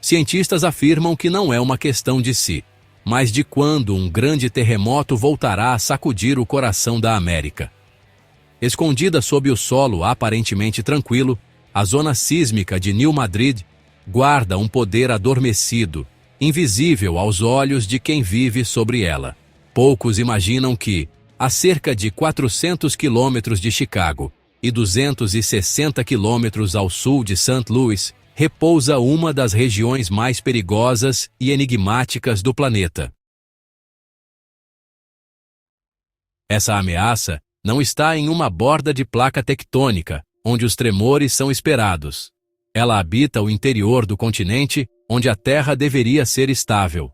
Cientistas afirmam que não é uma questão de si, mas de quando um grande terremoto voltará a sacudir o coração da América. Escondida sob o solo aparentemente tranquilo, a zona sísmica de New Madrid guarda um poder adormecido, invisível aos olhos de quem vive sobre ela. Poucos imaginam que, a cerca de 400 quilômetros de Chicago e 260 quilômetros ao sul de St. Louis, repousa uma das regiões mais perigosas e enigmáticas do planeta. Essa ameaça não está em uma borda de placa tectônica, onde os tremores são esperados. Ela habita o interior do continente, onde a Terra deveria ser estável.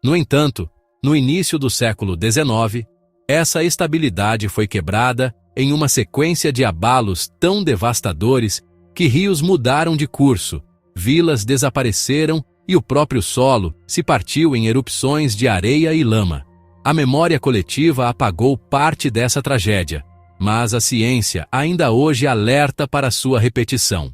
No entanto, no início do século XIX, essa estabilidade foi quebrada em uma sequência de abalos tão devastadores que rios mudaram de curso, vilas desapareceram e o próprio solo se partiu em erupções de areia e lama. A memória coletiva apagou parte dessa tragédia, mas a ciência ainda hoje alerta para sua repetição.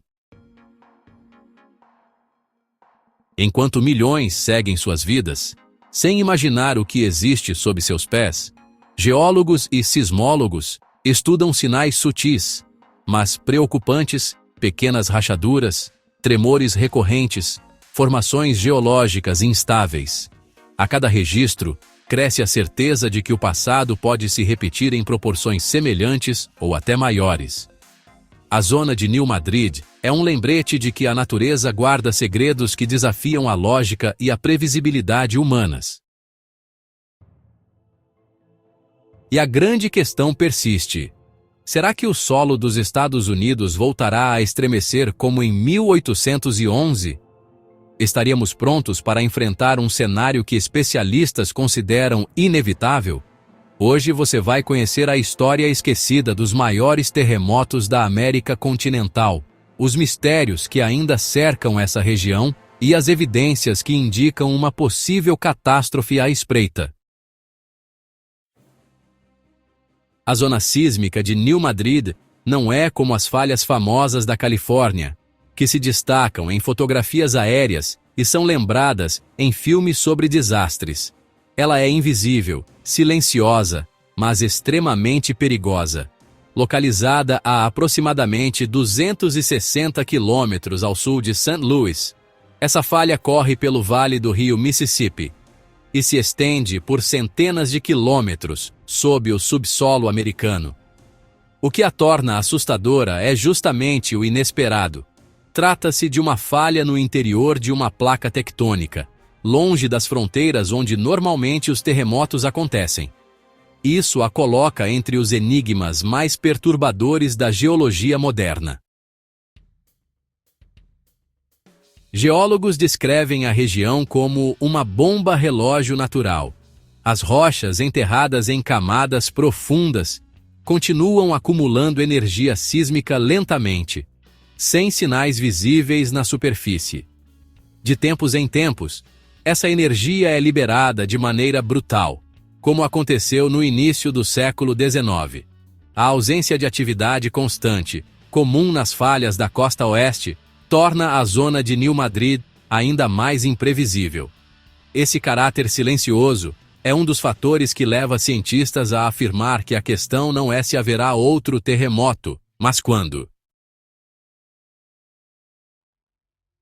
Enquanto milhões seguem suas vidas, sem imaginar o que existe sob seus pés, geólogos e sismólogos estudam sinais sutis, mas preocupantes, pequenas rachaduras, tremores recorrentes, formações geológicas instáveis. A cada registro, cresce a certeza de que o passado pode se repetir em proporções semelhantes ou até maiores. A zona de New Madrid é um lembrete de que a natureza guarda segredos que desafiam a lógica e a previsibilidade humanas. E a grande questão persiste. Será que o solo dos Estados Unidos voltará a estremecer como em 1811? Estaríamos prontos para enfrentar um cenário que especialistas consideram inevitável? Hoje você vai conhecer a história esquecida dos maiores terremotos da América continental, os mistérios que ainda cercam essa região e as evidências que indicam uma possível catástrofe à espreita. A zona sísmica de New Madrid não é como as falhas famosas da Califórnia, que se destacam em fotografias aéreas e são lembradas em filmes sobre desastres. Ela é invisível, silenciosa, mas extremamente perigosa. Localizada a aproximadamente 260 quilômetros ao sul de St. Louis, essa falha corre pelo vale do rio Mississippi e se estende por centenas de quilômetros sob o subsolo americano. O que a torna assustadora é justamente o inesperado. Trata-se de uma falha no interior de uma placa tectônica, longe das fronteiras onde normalmente os terremotos acontecem. Isso a coloca entre os enigmas mais perturbadores da geologia moderna. Geólogos descrevem a região como uma bomba relógio natural. As rochas enterradas em camadas profundas continuam acumulando energia sísmica lentamente, sem sinais visíveis na superfície. De tempos em tempos, essa energia é liberada de maneira brutal, como aconteceu no início do século XIX. A ausência de atividade constante, comum nas falhas da costa oeste, torna a zona de New Madrid ainda mais imprevisível. Esse caráter silencioso é um dos fatores que leva cientistas a afirmar que a questão não é se haverá outro terremoto, mas quando.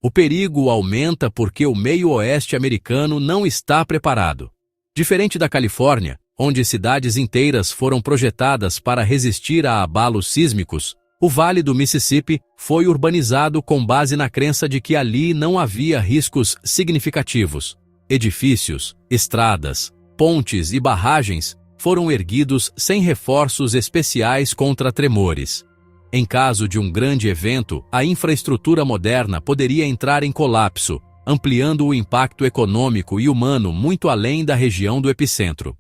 O perigo aumenta porque o meio-oeste americano não está preparado. Diferente da Califórnia, onde cidades inteiras foram projetadas para resistir a abalos sísmicos, o Vale do Mississippi foi urbanizado com base na crença de que ali não havia riscos significativos. Edifícios, estradas, pontes e barragens foram erguidos sem reforços especiais contra tremores. Em caso de um grande evento, a infraestrutura moderna poderia entrar em colapso, ampliando o impacto econômico e humano muito além da região do epicentro.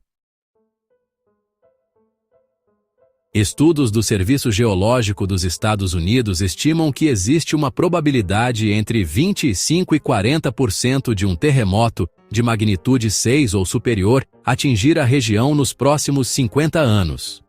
Estudos do Serviço Geológico dos Estados Unidos estimam que existe uma probabilidade entre 25% e 40% de um terremoto de magnitude 6 ou superior atingir a região nos próximos 50 anos.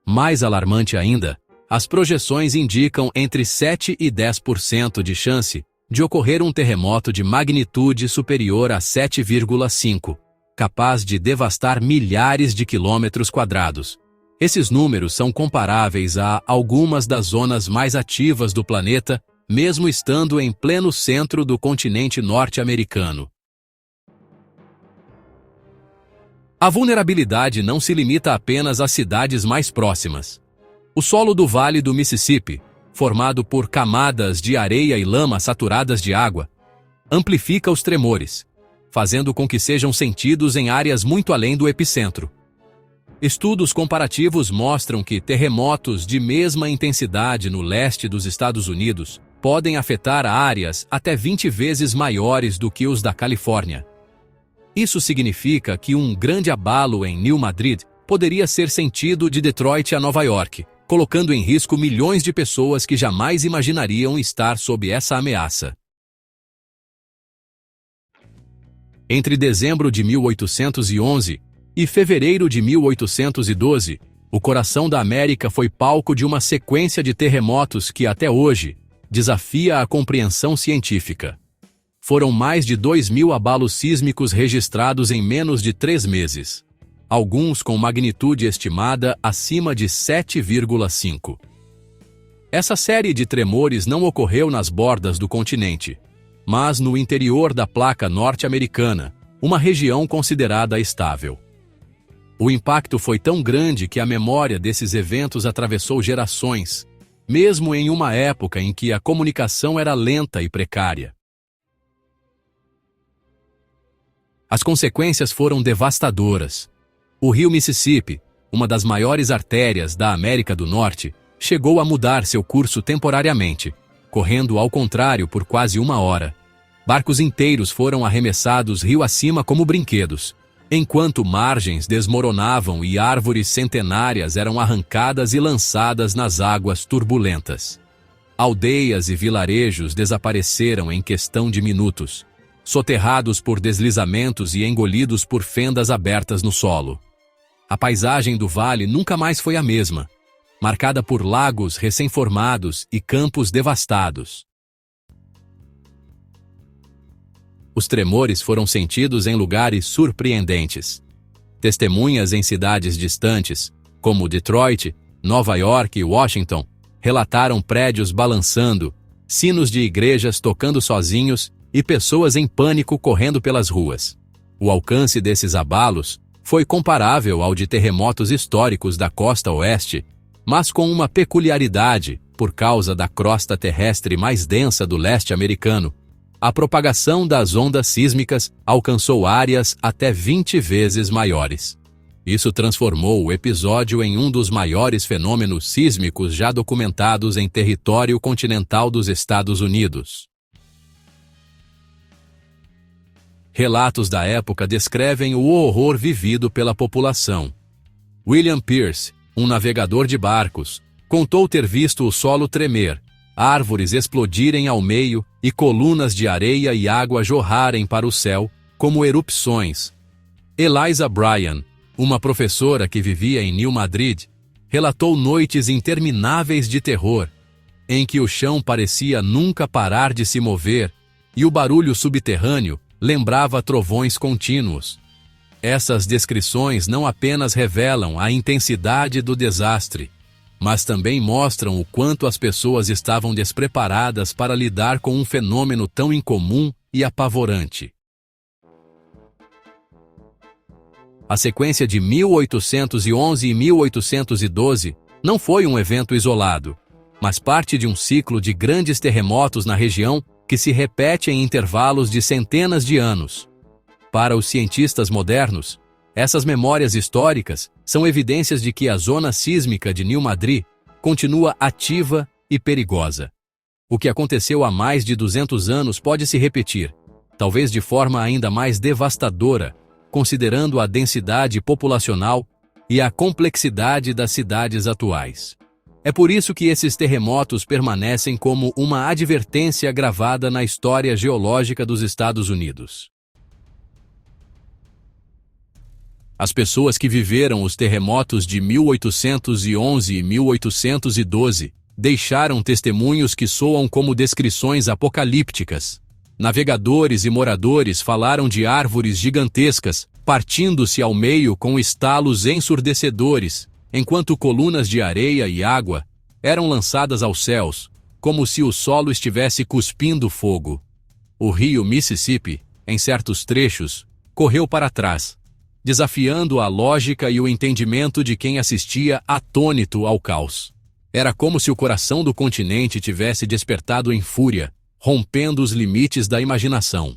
Mais alarmante ainda, as projeções indicam entre 7% e 10% de chance de ocorrer um terremoto de magnitude superior a 7,5, capaz de devastar milhares de quilômetros quadrados. Esses números são comparáveis a algumas das zonas mais ativas do planeta, mesmo estando em pleno centro do continente norte-americano. A vulnerabilidade não se limita apenas às cidades mais próximas. O solo do Vale do Mississippi, formado por camadas de areia e lama saturadas de água, amplifica os tremores, fazendo com que sejam sentidos em áreas muito além do epicentro. Estudos comparativos mostram que terremotos de mesma intensidade no leste dos Estados Unidos podem afetar áreas até 20 vezes maiores do que os da Califórnia. Isso significa que um grande abalo em New Madrid poderia ser sentido de Detroit a Nova York, colocando em risco milhões de pessoas que jamais imaginariam estar sob essa ameaça. Entre dezembro de 1811 e fevereiro de 1812, o coração da América foi palco de uma sequência de terremotos que, até hoje, desafia a compreensão científica. Foram mais de 2.000 abalos sísmicos registrados em menos de 3 meses, alguns com magnitude estimada acima de 7,5. Essa série de tremores não ocorreu nas bordas do continente, mas no interior da placa norte-americana, uma região considerada estável. O impacto foi tão grande que a memória desses eventos atravessou gerações, mesmo em uma época em que a comunicação era lenta e precária. As consequências foram devastadoras. O rio Mississippi, uma das maiores artérias da América do Norte, chegou a mudar seu curso temporariamente, correndo ao contrário por quase 1 hora. Barcos inteiros foram arremessados rio acima como brinquedos, enquanto margens desmoronavam e árvores centenárias eram arrancadas e lançadas nas águas turbulentas. Aldeias e vilarejos desapareceram em questão de minutos, soterrados por deslizamentos e engolidos por fendas abertas no solo. A paisagem do vale nunca mais foi a mesma, marcada por lagos recém-formados e campos devastados. Os tremores foram sentidos em lugares surpreendentes. Testemunhas em cidades distantes, como Detroit, Nova York e Washington, relataram prédios balançando, sinos de igrejas tocando sozinhos e pessoas em pânico correndo pelas ruas. O alcance desses abalos foi comparável ao de terremotos históricos da costa oeste, mas com uma peculiaridade por causa da crosta terrestre mais densa do leste americano. A propagação das ondas sísmicas alcançou áreas até 20 vezes maiores. Isso transformou o episódio em um dos maiores fenômenos sísmicos já documentados em território continental dos Estados Unidos. Relatos da época descrevem o horror vivido pela população. William Pierce, um navegador de barcos, contou ter visto o solo tremer, árvores explodirem ao meio e colunas de areia e água jorrarem para o céu, como erupções. Eliza Bryan, uma professora que vivia em New Madrid, relatou noites intermináveis de terror, em que o chão parecia nunca parar de se mover e o barulho subterrâneo lembrava trovões contínuos. Essas descrições não apenas revelam a intensidade do desastre, mas também mostram o quanto as pessoas estavam despreparadas para lidar com um fenômeno tão incomum e apavorante. A sequência de 1811 e 1812 não foi um evento isolado, mas parte de um ciclo de grandes terremotos na região que se repete em intervalos de centenas de anos. Para os cientistas modernos, essas memórias históricas são evidências de que a zona sísmica de New Madrid continua ativa e perigosa. O que aconteceu há mais de 200 anos pode se repetir, talvez de forma ainda mais devastadora, considerando a densidade populacional e a complexidade das cidades atuais. É por isso que esses terremotos permanecem como uma advertência gravada na história geológica dos Estados Unidos. As pessoas que viveram os terremotos de 1811 e 1812 deixaram testemunhos que soam como descrições apocalípticas. Navegadores e moradores falaram de árvores gigantescas, partindo-se ao meio com estalos ensurdecedores, enquanto colunas de areia e água eram lançadas aos céus, como se o solo estivesse cuspindo fogo. O rio Mississippi, em certos trechos, correu para trás, desafiando a lógica e o entendimento de quem assistia atônito ao caos. Era como se o coração do continente tivesse despertado em fúria, rompendo os limites da imaginação.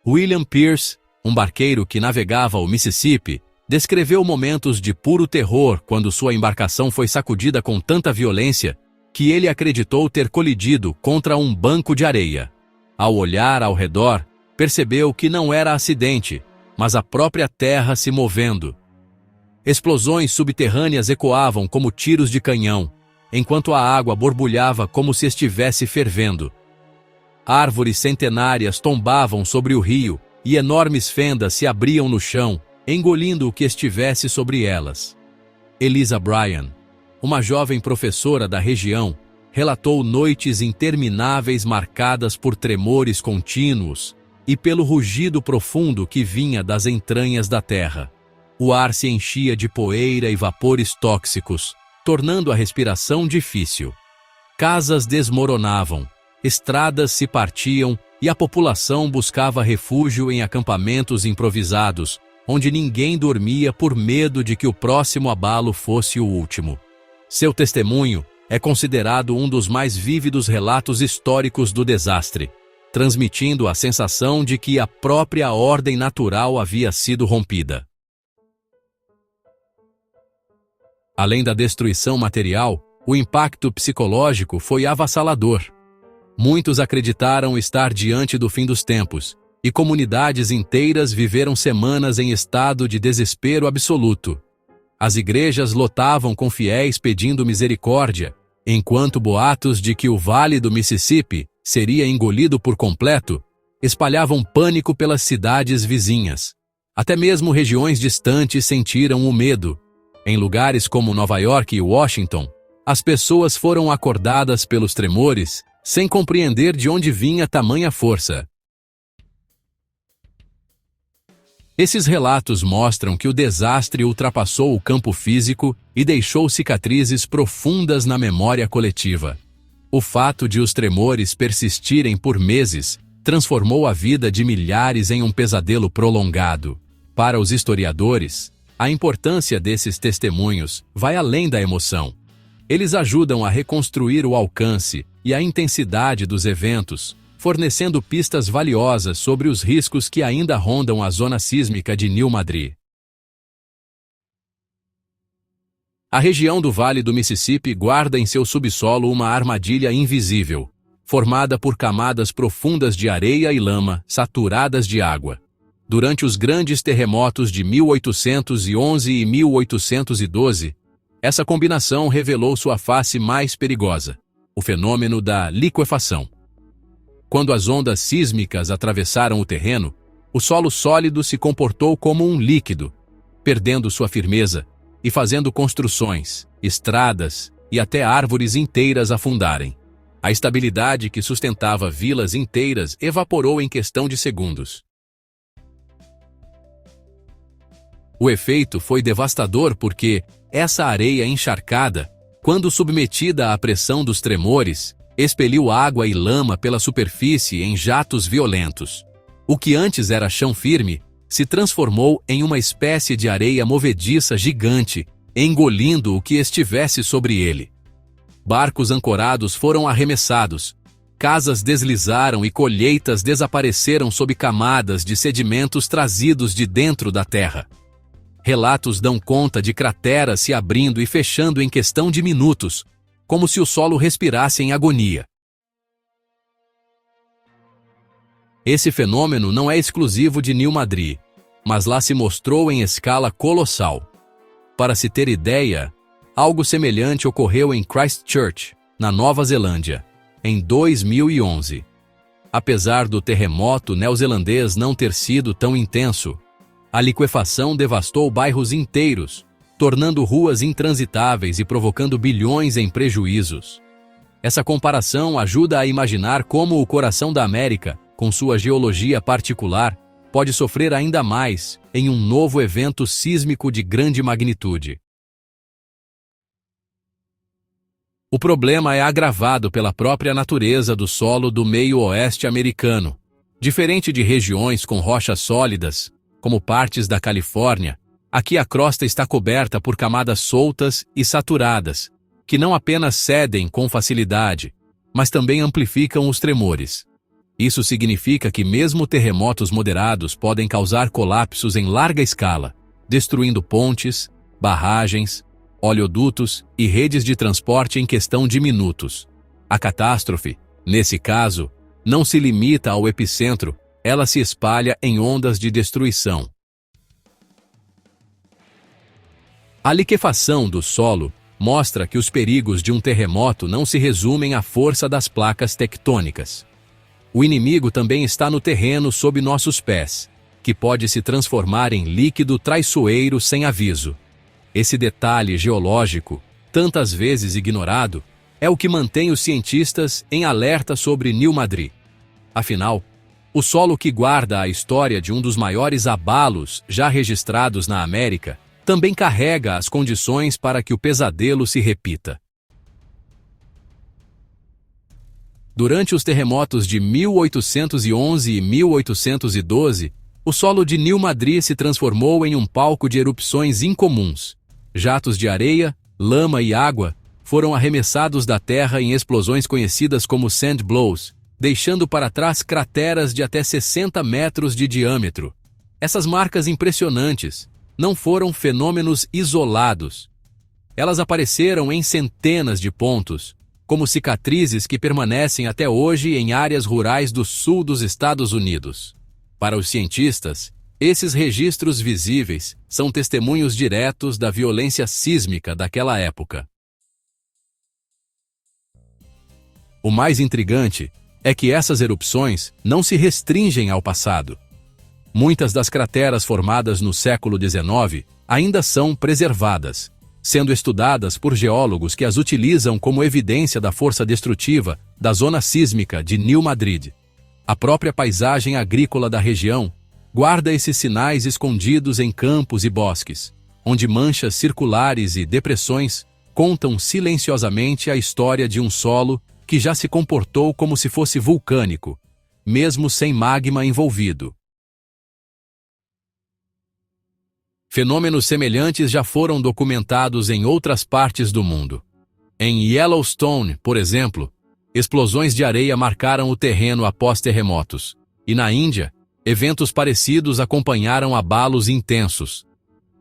William Pierce, um barqueiro que navegava o Mississippi, descreveu momentos de puro terror quando sua embarcação foi sacudida com tanta violência que ele acreditou ter colidido contra um banco de areia. Ao olhar ao redor, percebeu que não era acidente, mas a própria terra se movendo. Explosões subterrâneas ecoavam como tiros de canhão, enquanto a água borbulhava como se estivesse fervendo. Árvores centenárias tombavam sobre o rio e enormes fendas se abriam no chão, engolindo o que estivesse sobre elas. Eliza Bryan, uma jovem professora da região, relatou noites intermináveis marcadas por tremores contínuos e pelo rugido profundo que vinha das entranhas da terra. O ar se enchia de poeira e vapores tóxicos, tornando a respiração difícil. Casas desmoronavam, estradas se partiam e a população buscava refúgio em acampamentos improvisados, onde ninguém dormia por medo de que o próximo abalo fosse o último. Seu testemunho é considerado um dos mais vívidos relatos históricos do desastre, transmitindo a sensação de que a própria ordem natural havia sido rompida. Além da destruição material, o impacto psicológico foi avassalador. Muitos acreditaram estar diante do fim dos tempos, e comunidades inteiras viveram semanas em estado de desespero absoluto. As igrejas lotavam com fiéis pedindo misericórdia, enquanto boatos de que o Vale do Mississippi seria engolido por completo espalhavam pânico pelas cidades vizinhas. Até mesmo regiões distantes sentiram o medo. Em lugares como Nova York e Washington, as pessoas foram acordadas pelos tremores, sem compreender de onde vinha tamanha força. Esses relatos mostram que o desastre ultrapassou o campo físico e deixou cicatrizes profundas na memória coletiva. O fato de os tremores persistirem por meses transformou a vida de milhares em um pesadelo prolongado. Para os historiadores, a importância desses testemunhos vai além da emoção. Eles ajudam a reconstruir o alcance e a intensidade dos eventos, fornecendo pistas valiosas sobre os riscos que ainda rondam a zona sísmica de New Madrid. A região do Vale do Mississippi guarda em seu subsolo uma armadilha invisível, formada por camadas profundas de areia e lama saturadas de água. Durante os grandes terremotos de 1811 e 1812, essa combinação revelou sua face mais perigosa, o fenômeno da liquefação. Quando as ondas sísmicas atravessaram o terreno, o solo sólido se comportou como um líquido, perdendo sua firmeza e fazendo construções, estradas e até árvores inteiras afundarem. A estabilidade que sustentava vilas inteiras evaporou em questão de segundos. O efeito foi devastador porque essa areia encharcada, quando submetida à pressão dos tremores, expeliu água e lama pela superfície em jatos violentos. O que antes era chão firme se transformou em uma espécie de areia movediça gigante, engolindo o que estivesse sobre ele. Barcos ancorados foram arremessados, casas deslizaram e colheitas desapareceram sob camadas de sedimentos trazidos de dentro da terra. Relatos dão conta de crateras se abrindo e fechando em questão de minutos, como se o solo respirasse em agonia. Esse fenômeno não é exclusivo de New Madrid, mas lá se mostrou em escala colossal. Para se ter ideia, algo semelhante ocorreu em Christchurch, na Nova Zelândia, em 2011. Apesar do terremoto neozelandês não ter sido tão intenso, a liquefação devastou bairros inteiros, tornando ruas intransitáveis e provocando bilhões em prejuízos. Essa comparação ajuda a imaginar como o coração da América, com sua geologia particular, pode sofrer ainda mais em um novo evento sísmico de grande magnitude. O problema é agravado pela própria natureza do solo do meio-oeste americano. Diferente de regiões com rochas sólidas, como partes da Califórnia, aqui a crosta está coberta por camadas soltas e saturadas, que não apenas cedem com facilidade, mas também amplificam os tremores. Isso significa que mesmo terremotos moderados podem causar colapsos em larga escala, destruindo pontes, barragens, oleodutos e redes de transporte em questão de minutos. A catástrofe, nesse caso, não se limita ao epicentro, ela se espalha em ondas de destruição. A liquefação do solo mostra que os perigos de um terremoto não se resumem à força das placas tectônicas. O inimigo também está no terreno sob nossos pés, que pode se transformar em líquido traiçoeiro sem aviso. Esse detalhe geológico, tantas vezes ignorado, é o que mantém os cientistas em alerta sobre New Madrid. Afinal, o solo que guarda a história de um dos maiores abalos já registrados na América também carrega as condições para que o pesadelo se repita. Durante os terremotos de 1811 e 1812, o solo de New Madrid se transformou em um palco de erupções incomuns. Jatos de areia, lama e água foram arremessados da terra em explosões conhecidas como sand blows, deixando para trás crateras de até 60 metros de diâmetro. Essas marcas impressionantes não foram fenômenos isolados. Elas apareceram em centenas de pontos, como cicatrizes que permanecem até hoje em áreas rurais do sul dos Estados Unidos. Para os cientistas, esses registros visíveis são testemunhos diretos da violência sísmica daquela época. O mais intrigante é que essas erupções não se restringem ao passado. Muitas das crateras formadas no século XIX ainda são preservadas, sendo estudadas por geólogos que as utilizam como evidência da força destrutiva da zona sísmica de New Madrid. A própria paisagem agrícola da região guarda esses sinais escondidos em campos e bosques, onde manchas circulares e depressões contam silenciosamente a história de um solo que já se comportou como se fosse vulcânico, mesmo sem magma envolvido. Fenômenos semelhantes já foram documentados em outras partes do mundo. Em Yellowstone, por exemplo, explosões de areia marcaram o terreno após terremotos, e na Índia, eventos parecidos acompanharam abalos intensos.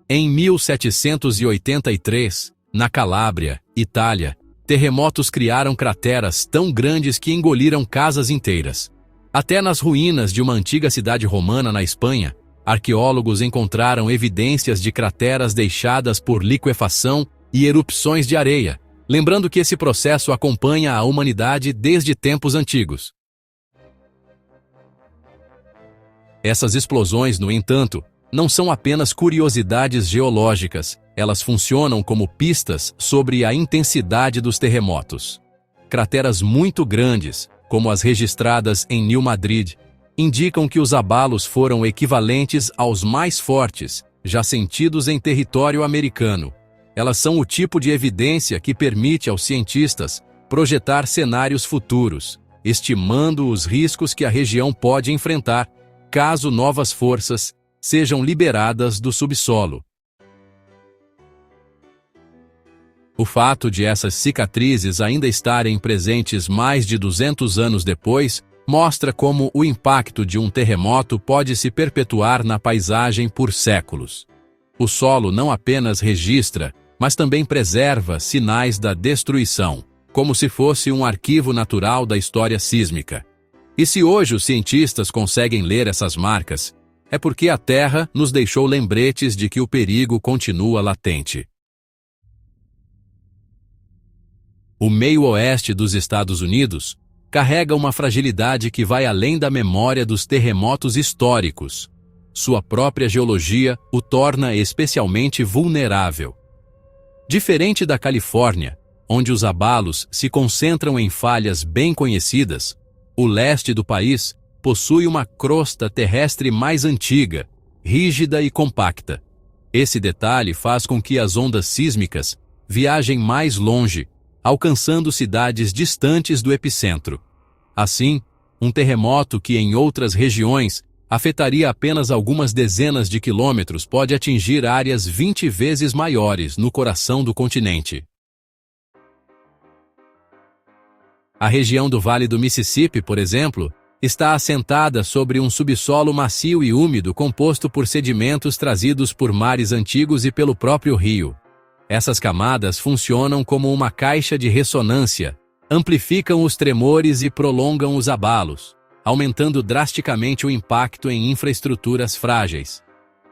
Em 1783, na Calábria, Itália, terremotos criaram crateras tão grandes que engoliram casas inteiras. Até nas ruínas de uma antiga cidade romana na Espanha, arqueólogos encontraram evidências de crateras deixadas por liquefação e erupções de areia, lembrando que esse processo acompanha a humanidade desde tempos antigos. Essas explosões, no entanto, não são apenas curiosidades geológicas, elas funcionam como pistas sobre a intensidade dos terremotos. Crateras muito grandes, como as registradas em New Madrid, indicam que os abalos foram equivalentes aos mais fortes, já sentidos em território americano. Elas são o tipo de evidência que permite aos cientistas projetar cenários futuros, estimando os riscos que a região pode enfrentar caso novas forças sejam liberadas do subsolo. O fato de essas cicatrizes ainda estarem presentes mais de 200 anos depois mostra como o impacto de um terremoto pode se perpetuar na paisagem por séculos. O solo não apenas registra, mas também preserva sinais da destruição, como se fosse um arquivo natural da história sísmica. E se hoje os cientistas conseguem ler essas marcas, é porque a Terra nos deixou lembretes de que o perigo continua latente. O meio-oeste dos Estados Unidos carrega uma fragilidade que vai além da memória dos terremotos históricos. Sua própria geologia o torna especialmente vulnerável. Diferente da Califórnia, onde os abalos se concentram em falhas bem conhecidas, o leste do país possui uma crosta terrestre mais antiga, rígida e compacta. Esse detalhe faz com que as ondas sísmicas viajem mais longe, alcançando cidades distantes do epicentro. Assim, um terremoto que em outras regiões afetaria apenas algumas dezenas de quilômetros pode atingir áreas 20 vezes maiores no coração do continente. A região do Vale do Mississippi, por exemplo, está assentada sobre um subsolo macio e úmido composto por sedimentos trazidos por mares antigos e pelo próprio rio. Essas camadas funcionam como uma caixa de ressonância, amplificam os tremores e prolongam os abalos, aumentando drasticamente o impacto em infraestruturas frágeis.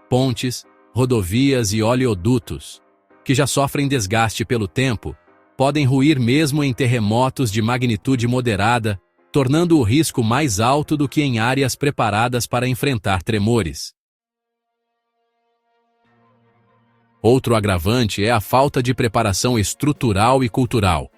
Pontes, rodovias e oleodutos, que já sofrem desgaste pelo tempo, podem ruir mesmo em terremotos de magnitude moderada, tornando o risco mais alto do que em áreas preparadas para enfrentar tremores. Outro agravante é a falta de preparação estrutural e cultural.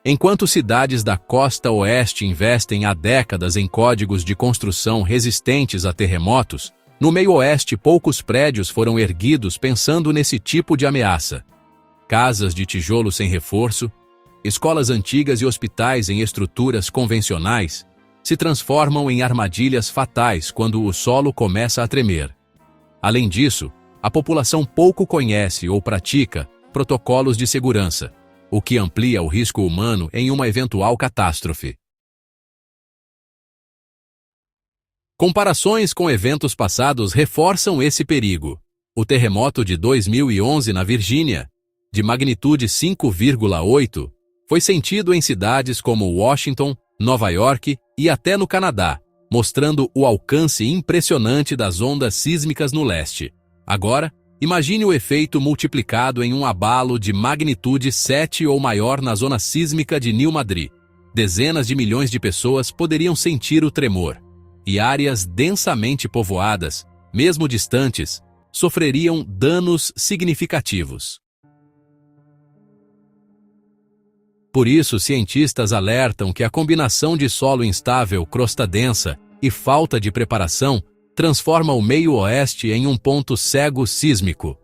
Enquanto cidades da costa oeste investem há décadas em códigos de construção resistentes a terremotos, no meio oeste poucos prédios foram erguidos pensando nesse tipo de ameaça. Casas de tijolo sem reforço, escolas antigas e hospitais em estruturas convencionais se transformam em armadilhas fatais quando o solo começa a tremer. Além disso, a população pouco conhece ou pratica protocolos de segurança, o que amplia o risco humano em uma eventual catástrofe. Comparações com eventos passados reforçam esse perigo. O terremoto de 2011 na Virgínia, de magnitude 5,8, foi sentido em cidades como Washington, Nova York e até no Canadá, mostrando o alcance impressionante das ondas sísmicas no leste. Agora, imagine o efeito multiplicado em um abalo de magnitude 7 ou maior na zona sísmica de New Madrid. Dezenas de milhões de pessoas poderiam sentir o tremor, e áreas densamente povoadas, mesmo distantes, sofreriam danos significativos. Por isso, cientistas alertam que a combinação de solo instável, crosta densa e falta de preparação transforma o meio oeste em um ponto cego sísmico.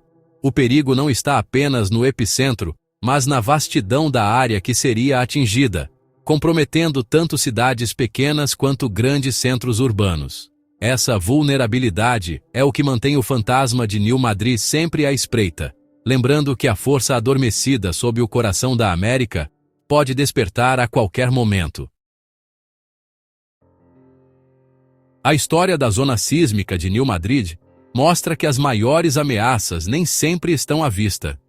O perigo não está apenas no epicentro, mas na vastidão da área que seria atingida, comprometendo tanto cidades pequenas quanto grandes centros urbanos. Essa vulnerabilidade é o que mantém o fantasma de New Madrid sempre à espreita, lembrando que a força adormecida sob o coração da América pode despertar a qualquer momento. A história da zona sísmica de New Madrid mostra que as maiores ameaças nem sempre estão à vista.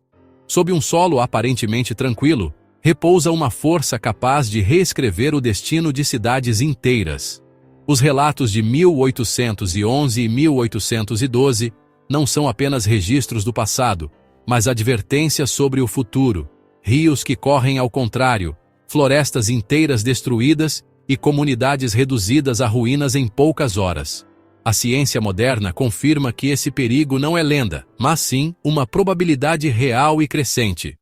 Sob um solo aparentemente tranquilo, repousa uma força capaz de reescrever o destino de cidades inteiras. Os relatos de 1811 e 1812 não são apenas registros do passado, mas advertências sobre o futuro. Rios que correm ao contrário, florestas inteiras destruídas e comunidades reduzidas a ruínas em poucas horas. A ciência moderna confirma que esse perigo não é lenda, mas sim uma probabilidade real e crescente.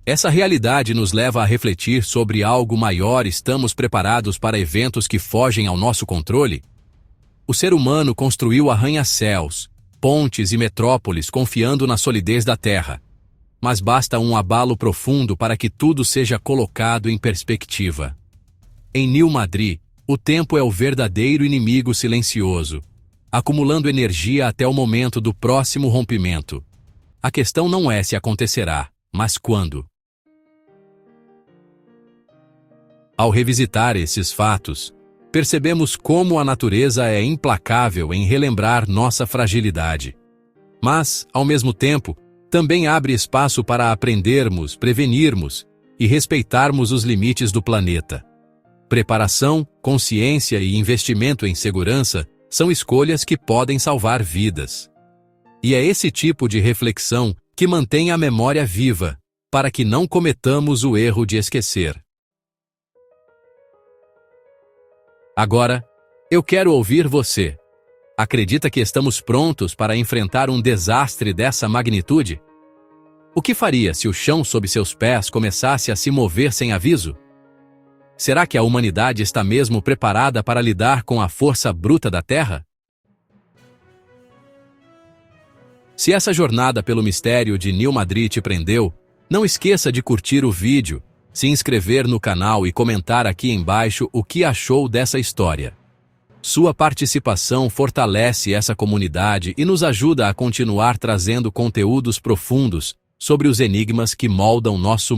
Essa realidade nos leva a refletir sobre algo maior. Estamos preparados para eventos que fogem ao nosso controle? O ser humano construiu arranha-céus, pontes e metrópoles confiando na solidez da terra. Mas basta um abalo profundo para que tudo seja colocado em perspectiva. Em New Madrid, o tempo é o verdadeiro inimigo silencioso, acumulando energia até o momento do próximo rompimento. A questão não é se acontecerá, mas quando. Ao revisitar esses fatos, percebemos como a natureza é implacável em relembrar nossa fragilidade. Mas, ao mesmo tempo, também abre espaço para aprendermos, prevenirmos e respeitarmos os limites do planeta. Preparação, consciência e investimento em segurança são escolhas que podem salvar vidas. E é esse tipo de reflexão que mantém a memória viva, para que não cometamos o erro de esquecer. Agora, eu quero ouvir você. Acredita que estamos prontos para enfrentar um desastre dessa magnitude? O que faria se o chão sob seus pés começasse a se mover sem aviso? Será que a humanidade está mesmo preparada para lidar com a força bruta da Terra? Se essa jornada pelo mistério de New Madrid te prendeu, não esqueça de curtir o vídeo, se inscrever no canal e comentar aqui embaixo o que achou dessa história. Sua participação fortalece essa comunidade e nos ajuda a continuar trazendo conteúdos profundos sobre os enigmas que moldam nosso mundo.